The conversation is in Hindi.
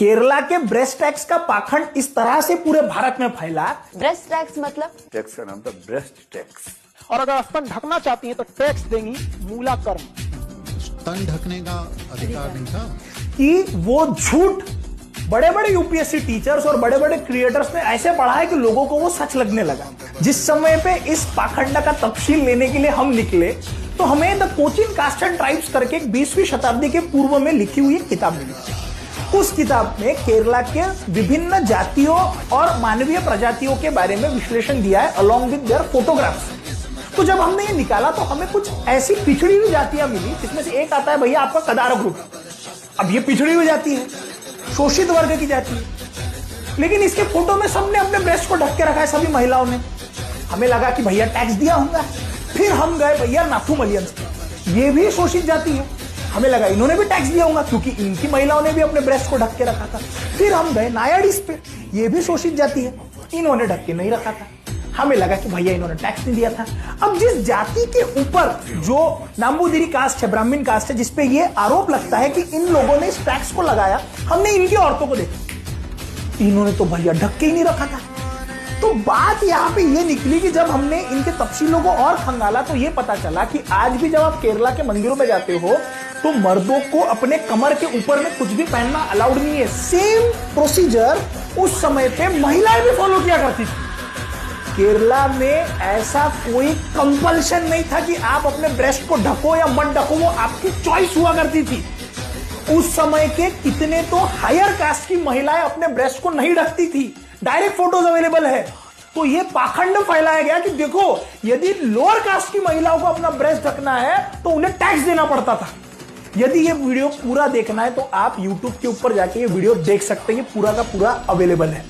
केरला के ब्रेस्ट टैक्स का पाखंड इस तरह से पूरे भारत में फैला। ब्रेस्ट टैक्स मतलब? टैक्स का नाम था ब्रेस्ट टैक्स। और अगर स्तन ढकना चाहती हैं तो टैक्स देंगी मूलाकर्म। स्तन ढकने का अधिकार नहीं था कि वो झूठ बड़े बड़े यूपीएससी टीचर्स और बड़े बड़े क्रिएटर्स ने ऐसे पढ़ा है कि लोगों को वो सच लगने लगा। जिस समय पे इस पाखंड का तफसील लेने के लिए हम निकले तो हमें the Cochin caste and tribes करके 20वीं शताब्दी के पूर्व में लिखी हुई एक किताब मिली। उस किताब में केरला के विभिन्न जातियों और मानवीय प्रजातियों के बारे में विश्लेषण दिया है अलॉन्ग विद देयर फोटोग्राफ्स। तो जब हमने ये निकाला तो हमें कुछ ऐसी पिछड़ी हुई जातियां मिली जिसमें से एक आता है भैया आपका कदार ग्रुप। अब ये पिछड़ी हुई जाती है, शोषित वर्ग की जाती है, लेकिन इसके फोटो में सबने अपने ब्रेस्ट को ढक के रखा है, सभी महिलाओं ने। हमें लगा कि भैया टैक्स दिया होगा। फिर हम गए भैया नाथू मलियंस, ये भी शोषित जाती है, हमें लगा इन्होंने भी टैक्स दिया होगा क्योंकि इनकी महिलाओं ने भी अपने ब्रेस्ट को ढक के रखा था। फिर हम गए नायाडीज पे, ये भी शोषित जाती है, इन्होंने ढक के नहीं रखा था, हमें लगा कि भैया इन्होंने टैक्स नहीं दिया था। अब जिस जाति के ऊपर जो नाम्बूदिरी कास्ट है, ब्राह्मण कास्ट है, जिसपे ये आरोप लगता है कि इन लोगों ने इस टैक्स को लगाया, हमने इनकी औरतों को देखा, इन्होंने तो भैया ढक के ही नहीं रखा था। तो बात यहाँ पे ये निकली कि जब हमने इनके तफसीलों को और खंगाला तो ये पता चला कि आज भी जब आप केरला के मंदिरों में जाते हो तो मर्दों को अपने कमर के ऊपर में कुछ भी पहनना अलाउड नहीं है। सेम प्रोसीजर उस समय पे महिलाएं भी फॉलो किया करती थी। केरला में ऐसा कोई कंपल्शन नहीं था कि आप अपने ब्रेस्ट को ढको या मत ढको, वो आपकी चॉइस हुआ करती थी। उस समय के कितने तो हायर कास्ट की महिलाएं अपने ब्रेस्ट को नहीं ढकती थी, डायरेक्ट फोटोज अवेलेबल है। तो ये पाखंड फैलाया गया कि देखो यदि लोअर कास्ट की महिलाओं को अपना ब्रेस्ट ढकना है तो उन्हें टैक्स देना पड़ता था। यदि ये वीडियो पूरा देखना है तो आप YouTube के ऊपर जाके ये वीडियो देख सकते हैं, ये पूरा का पूरा अवेलेबल है।